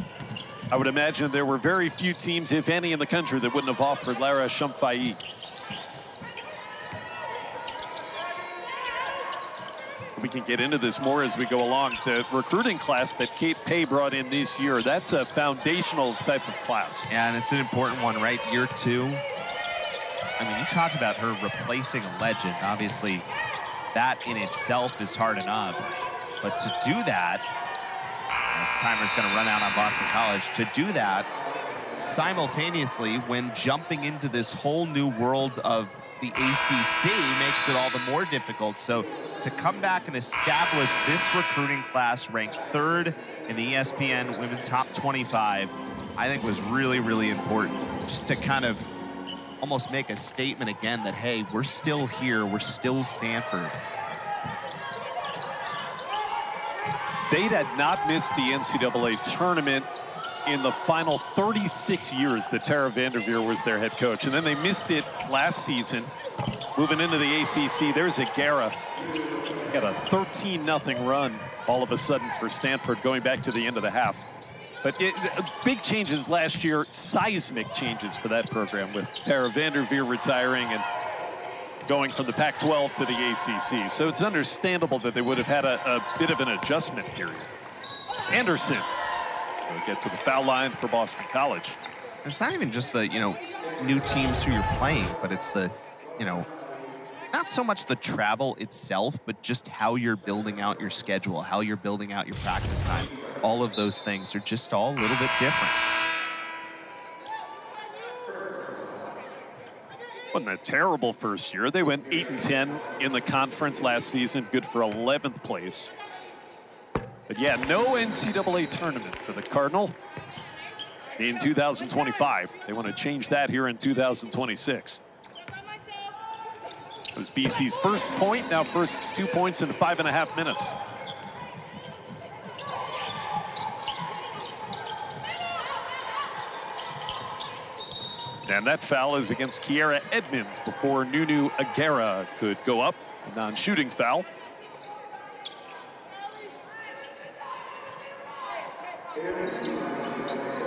I would imagine there were very few teams, if any, in the country that wouldn't have offered Lara Shumfai. We can get into this more as we go along. The recruiting class that Kate Pay brought in this year, that's a foundational type of class.
Yeah, and it's an important one, right? Year 2. I mean, you talked about her replacing a legend. Obviously, that in itself is hard enough. But to do that, this timer's going to run out on Boston College, to do that simultaneously when jumping into this whole new world of the ACC makes it all the more difficult. So to come back and establish this recruiting class ranked 3rd in the ESPN Women Top 25, I think was really, really important. Just to kind of almost make a statement again that, hey, we're still here, we're still Stanford.
They had not missed the NCAA tournament in the final 36 years that Tara Vanderveer was their head coach. And then they missed it last season. Moving into the ACC, there's Agara. Got a 13-0 run all of a sudden for Stanford going back to the end of the half. But big changes last year, seismic changes for that program with Tara Vanderveer retiring and going from the Pac-12 to the ACC. So it's understandable that they would have had a bit of an adjustment period. Anderson will get to the foul line for Boston College.
It's not even just the, new teams who you're playing, but it's the, not so much the travel itself, but just how you're building out your schedule, how you're building out your practice time. All of those things are just all a little bit different.
Wasn't a terrible first year. They went 8-10 in the conference last season, good for 11th place. But yeah, no NCAA tournament for the Cardinal in 2025. They want to change that here in 2026. It was BC's first point, now first 2 points in 5.5 minutes. And that foul is against Kiera Edmonds before Nunu Agara could go up. A non-shooting foul.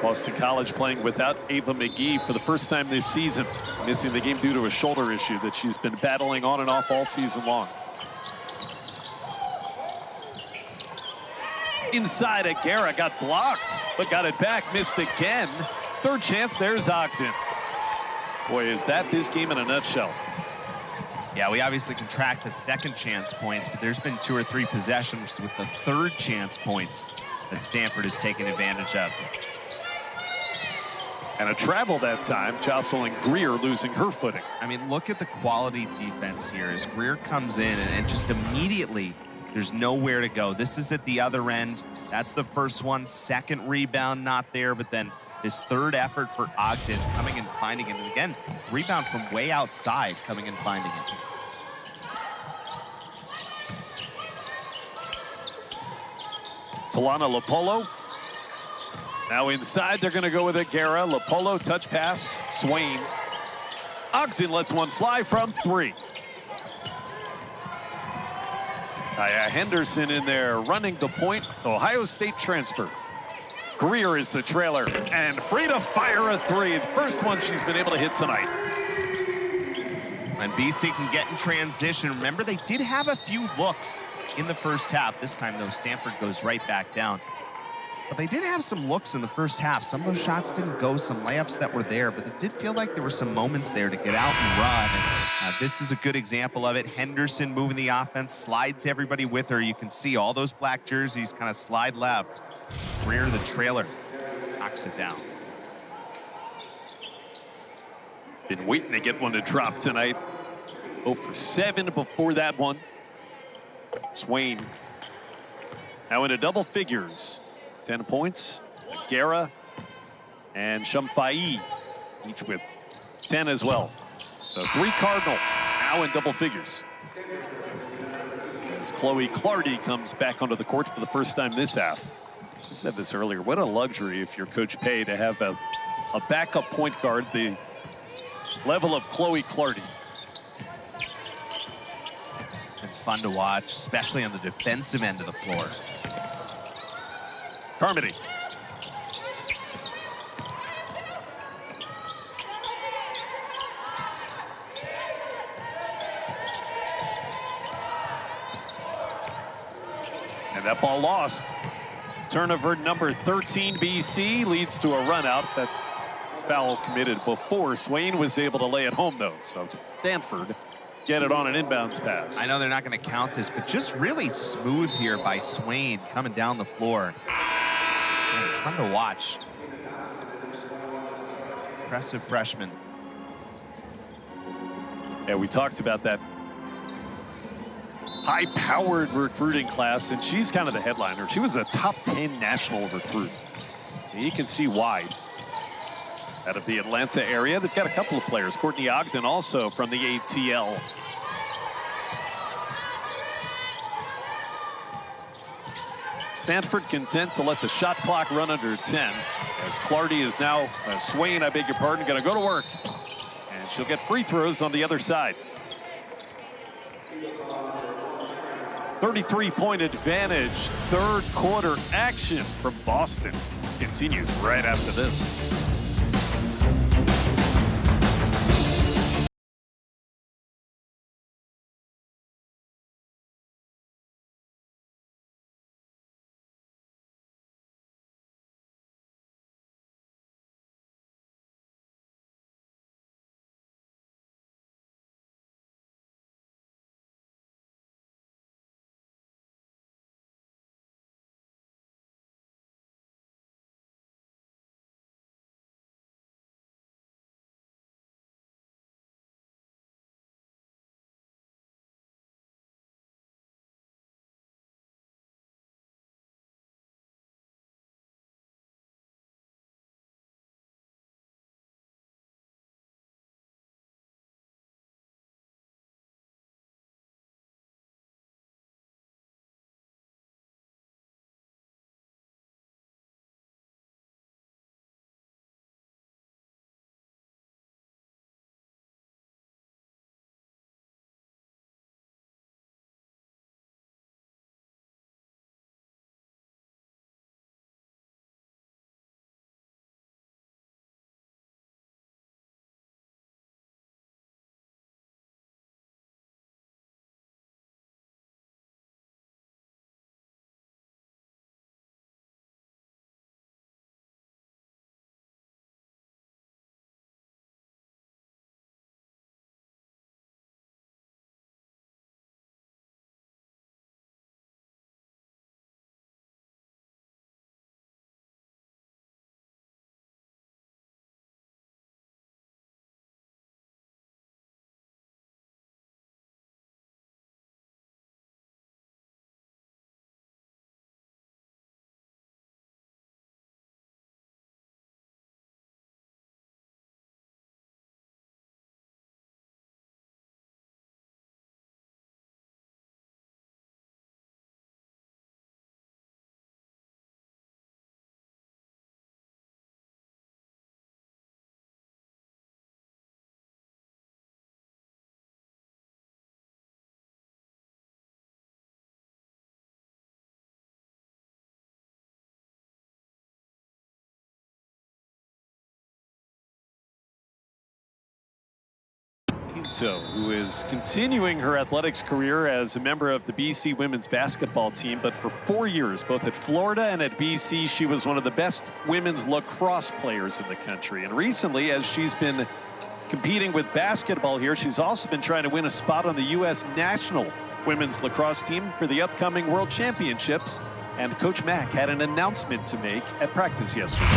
Boston College playing without Ava McGee for the first time this season, missing the game due to a shoulder issue that she's been battling on and off all season long. Inside, Agara got blocked, but got it back, missed again. Third chance, there's Ogden. Boy, is that this game in a nutshell.
Yeah, we obviously can track the second chance points, but there's been 2 or 3 possessions with the third chance points that Stanford has taken advantage of.
And a travel that time, Jocelyn Greer losing her footing.
I mean, look at the quality defense here as Greer comes in and just immediately there's nowhere to go. This is at the other end. That's the first one. Second rebound not there, but then this third effort for Ogden coming and finding it. And again, rebound from way outside coming and finding it.
Talana Lopolo. Now inside, they're going to go with Agara. Lopolo, touch pass, Swain. Ogden lets one fly from 3. Kaya Henderson in there running the point. Ohio State transfer. Greer is the trailer and free to fire a 3. The first one she's been able to hit tonight.
And BC can get in transition. Remember, they did have a few looks in the first half. This time, though, Stanford goes right back down. But they did have some looks in the first half. Some of those shots didn't go, some layups that were there, but it did feel like there were some moments there to get out and run. And this is a good example of it. Henderson moving the offense, slides everybody with her. You can see all those black jerseys kind of slide left. Greer, the trailer, knocks it down.
Been waiting to get one to drop tonight. 0 for 7 before that one. Swain now into double figures. 10 points. Agara and Shumfai each with 10 as well. So 3 Cardinal now in double figures. As Chloe Clardy comes back onto the court for the first time this half. I said this earlier, what a luxury if you're Coach Pay to have a backup point guard the level of Chloe Clardy.
And fun to watch, especially on the defensive end of the floor.
Carmody. And that ball lost. Turnover number 13, BC leads to a run out. That foul committed before. Swain was able to lay it home, though. So Stanford get it on an inbounds pass.
I know they're not going to count this, but just really smooth here by Swain coming down the floor. And fun to watch. Impressive freshman.
Yeah, we talked about that high-powered recruiting class, and she's kind of the headliner. She was a top 10 national recruit. And you can see why. Out of the Atlanta area, they've got a couple of players. Courtney Ogden also from the ATL. Stanford content to let the shot clock run under 10. As Clardy is now, Swain, I beg your pardon, going to go to work. And she'll get free throws on the other side. 33-point advantage. Third quarter action from Boston continues right after this. Who is continuing her athletics career as a member of the BC women's basketball team, but for 4 years, both at Florida and at BC, she was one of the best women's lacrosse players in the country. And recently, as she's been competing with basketball here, she's also been trying to win a spot on the U.S. national women's lacrosse team for the upcoming World Championships. And Coach Mack had an announcement to make at practice yesterday.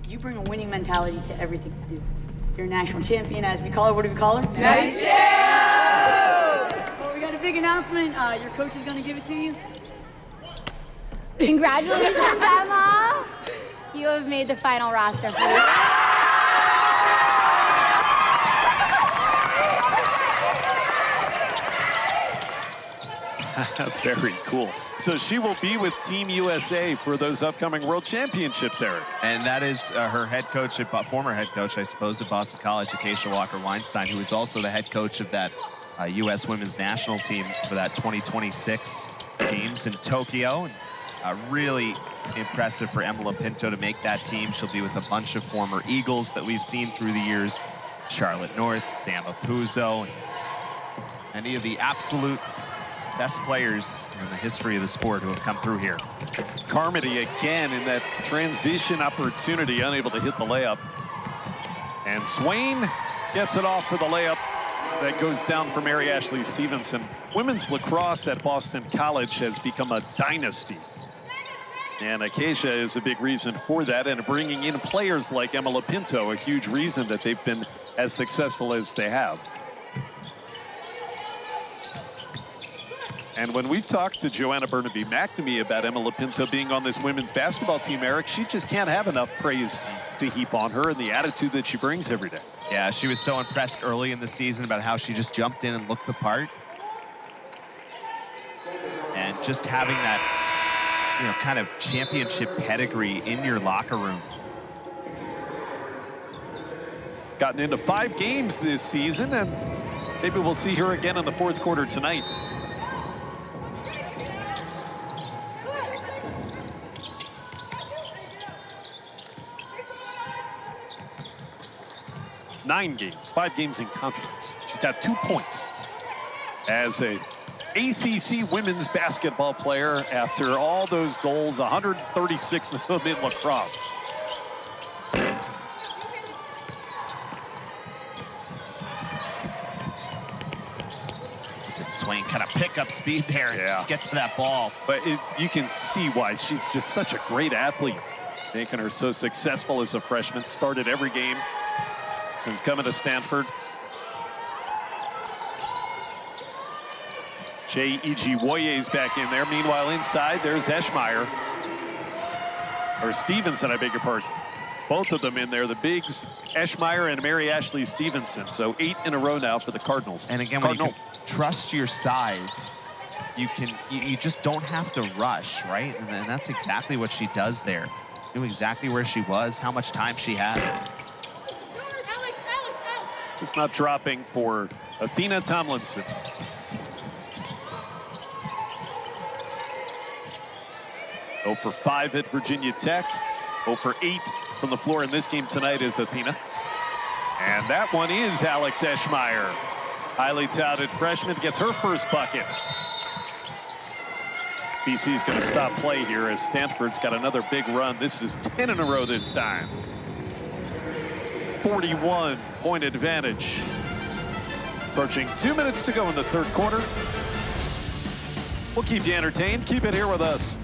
You bring a winning mentality to everything you do. You're a national champion, as we call her. What do we call her?
Nice champ!
Well, we got a big announcement. Your coach is going to give it to you.
Congratulations, Emma. You have made the final roster for the
Very cool. So she will be with Team USA for those upcoming World Championships, Eric.
And that is her head coach, former head coach, I suppose, at Boston College, Acacia Walker-Weinstein, who is also the head coach of that U.S. women's national team for that 2026 games in Tokyo. Really impressive for Emma Pinto to make that team. She'll be with a bunch of former Eagles that we've seen through the years. Charlotte North, Sam Apuzzo, any of the absolute best players in the history of the sport who have come through here.
Carmody again in that transition opportunity, unable to hit the layup. And Swain gets it off for the layup. That goes down for Mary Ashley Stevenson. Women's lacrosse at Boston College has become a dynasty. And Acacia is a big reason for that, and bringing in players like Emma Lapinto, a huge reason that they've been as successful as they have. And when we've talked to Joanna Burnaby McNamee about Emma Lapinto being on this women's basketball team, Eric, she just can't have enough praise to heap on her and the attitude that she brings every day.
Yeah, she was so impressed early in the season about how she just jumped in and looked the part. And just having that, you know, kind of championship pedigree in your locker room.
Gotten into 5 games this season, and maybe we'll see her again in the 4th quarter tonight. Nine games, 5 games in conference. She's got 2 points as a ACC women's basketball player after all those goals, 136 of them in lacrosse.
Swain kind of pick up speed there and just get to that ball.
But you can see why she's just such a great athlete, making her so successful as a freshman. Started every game since coming to Stanford. Jay Ijiwoye's back in there. Meanwhile, inside, there's Eschmeyer. Or Stevenson, I beg your pardon. Both of them in there, the bigs, Eschmeyer and Mary Ashley Stevenson. So 8 in a row now for the Cardinals.
And again, when you can trust your size, you just don't have to rush, right? And that's exactly what she does there. Knew exactly where she was, how much time she had.
Just not dropping for Athena Tomlinson. Oh for 5 at Virginia Tech. 0 for 8 from the floor in this game tonight is Athena. And that one is Alex Eschmeyer. Highly touted freshman gets her first bucket. BC's going to stop play here as Stanford's got another big run. This is 10 in a row this time. 41-point advantage. Approaching 2 minutes to go in the 3rd quarter. We'll keep you entertained. Keep it here with us.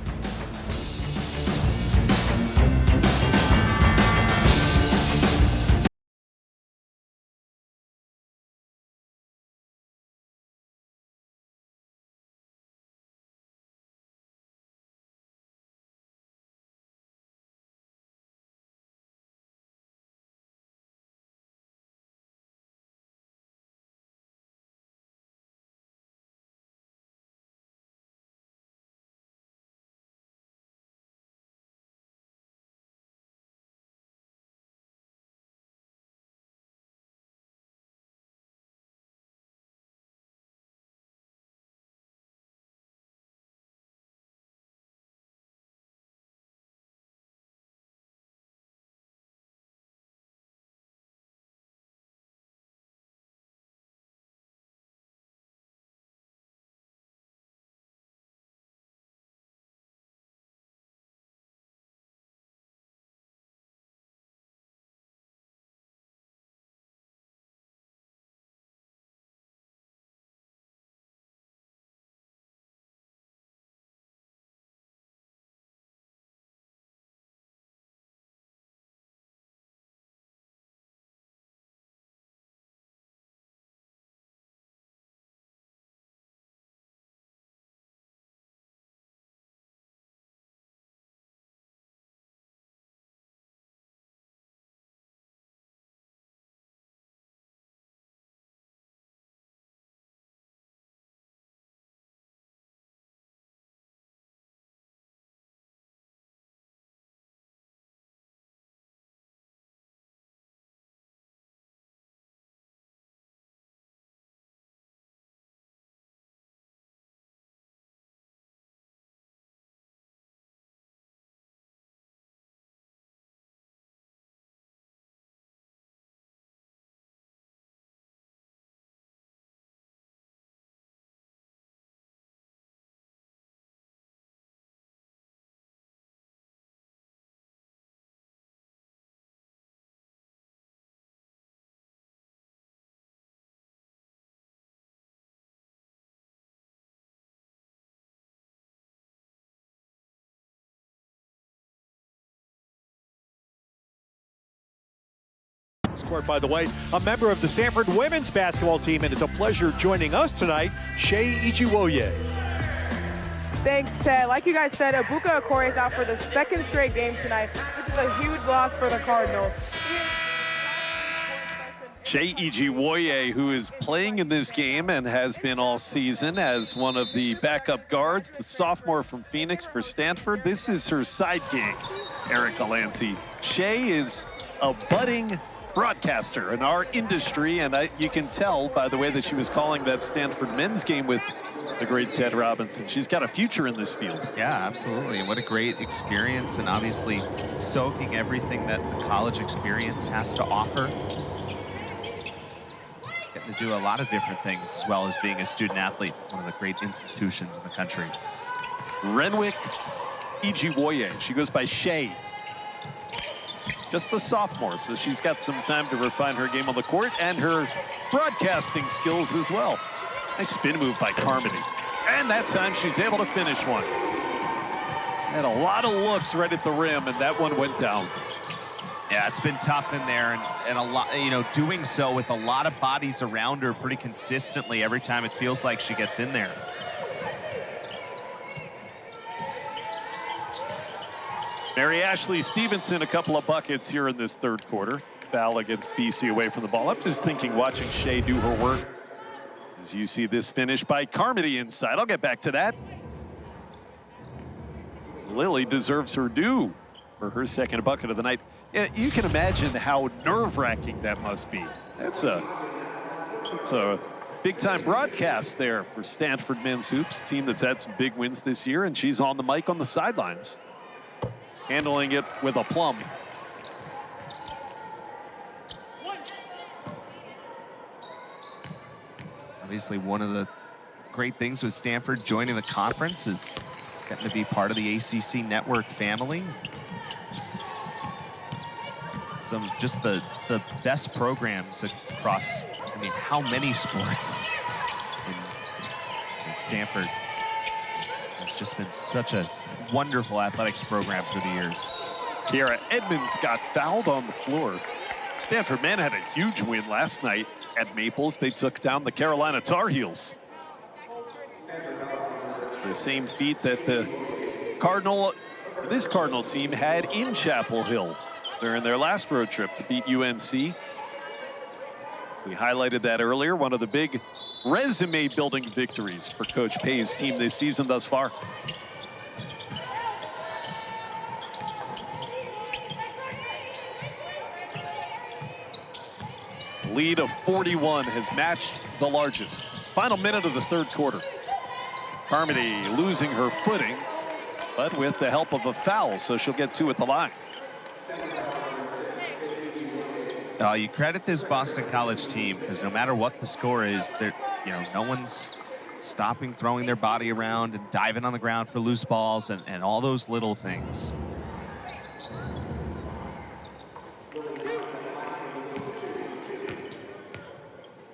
court, by the way, a member of the Stanford women's basketball team, and it's a pleasure joining us tonight, Shea Ijiwoye.
Thanks, Ted. Like you guys said, Ebuka Okorie is out for the second straight game tonight, which is a huge loss for the Cardinals.
Shea Ijiwoye, who is playing in this game and has been all season as one of the backup guards, the sophomore from Phoenix for Stanford. This is her side gig, Erica Lancy. Shea is a budding broadcaster in our industry, and you can tell by the way that she was calling that Stanford men's game with the great Ted Robinson. She's got a future in this field.
Yeah, absolutely. And what a great experience, and obviously soaking everything that the college experience has to offer. Getting to do a lot of different things, as well as being a student athlete, one of the great institutions in the country.
Renwick Ijiwoye, she goes by Shea. Just a sophomore, so she's got some time to refine her game on the court and her broadcasting skills as well. Nice spin move by Carmody. And that time she's able to finish one. Had a lot of looks right at the rim, and that one went down.
Yeah, it's been tough in there, and a lot, you know, doing so with a lot of bodies around her pretty consistently every time it feels like she gets in there.
Mary Ashley Stevenson, a couple of buckets here in this third quarter. Foul against BC away from the ball. I'm just thinking, watching Shea do her work, as you see this finish by Carmody inside. I'll get back to that. Lily deserves her due for her second bucket of the night. Yeah, you can imagine how nerve-wracking that must be. It's a big-time broadcast there for Stanford men's hoops, team that's had some big wins this year, and she's on the mic on the sidelines, handling it with aplomb.
Obviously, one of the great things with Stanford joining the conference is getting to be part of the ACC network family. Some just the best programs across, I mean, how many sports in Stanford. It's just been such a wonderful athletics program through the years.
Kiara Edmonds got fouled on the floor. Stanford men had a huge win last night at Maples. They took down the Carolina Tar Heels. It's the same feat that this Cardinal team had in Chapel Hill during their last road trip to beat UNC. We highlighted that earlier, one of the big resume-building victories for Coach Pay's team this season thus far. Lead of 41 has matched the largest. Final minute of the third quarter. Carmody losing her footing, but with the help of a foul, so she'll get two at the line.
You credit this Boston College team, because no matter what the score is, no one's stopping throwing their body around and diving on the ground for loose balls and all those little things.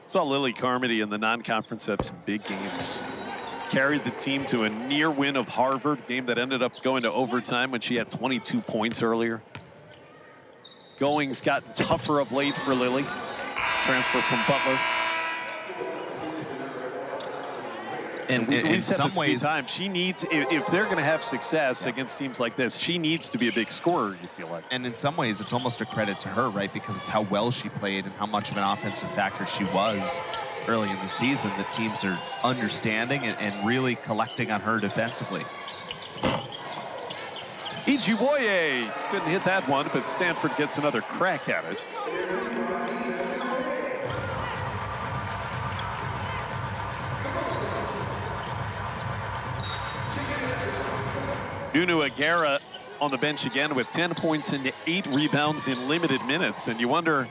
Saw Lily Carmody in the non-conference have some big games. Carried the team to a near win of Harvard, game that ended up going to overtime when she had 22 points earlier. Going's gotten tougher of late for Lily. Transfer from Butler.
And in some ways,
she needs, if they're going to have success against teams like this, she needs to be a big scorer, you feel like.
And in some ways, it's almost a credit to her, right? Because it's how well she played and how much of an offensive factor she was early in the season that teams are understanding and really collecting on her defensively.
Ijiwoye couldn't hit that one, but Stanford gets another crack at it. Nunu Aguera on the bench again with 10 points and 8 rebounds in limited minutes. And you wonder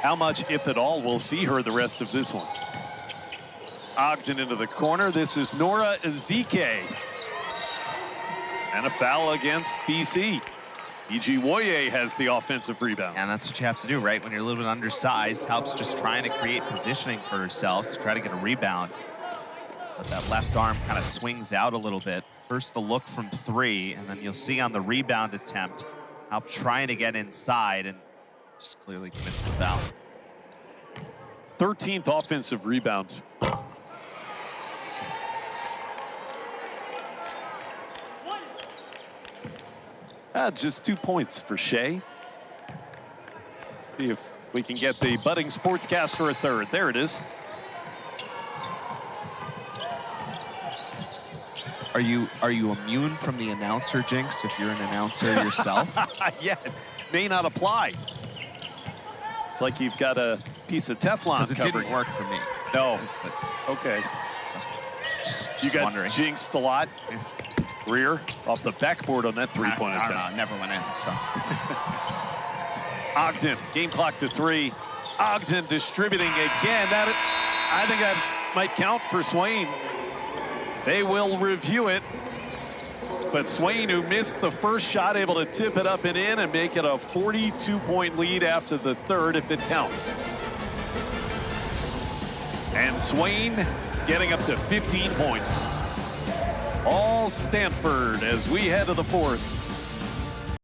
how much, if at all, we'll see her the rest of this one. Ogden into the corner. This is Nora Ezike. And a foul against BC. Ijiwoye has the offensive rebound.
And that's what you have to do, right? When you're a little bit undersized, helps just trying to create positioning for herself to try to get a rebound. But that left arm kind of swings out a little bit. First the look from 3, and then you'll see on the rebound attempt, Alp trying to get inside and just clearly commits the foul.
13th offensive rebound. Just 2 points for Shea. See if we can get the budding sportscaster a third. There it is.
Are you immune from the announcer jinx if you're an announcer yourself?
Yeah, it may not apply. It's like you've got a piece of Teflon
It
covering.
didn't work for me.
No.
But,
Okay.
so, just
You got
wondering.
jinxed a lot. Rear off the backboard on that three-point
I don't
attempt.
know, never went in, so.
Ogden, game clock to 3. Ogden distributing again. I think that might count for Swain. They will review it. But Swain, who missed the first shot, able to tip it up and in and make it a 42-point lead after the third, if it counts. And Swain getting up to 15 points. All Stanford as we head to the fourth.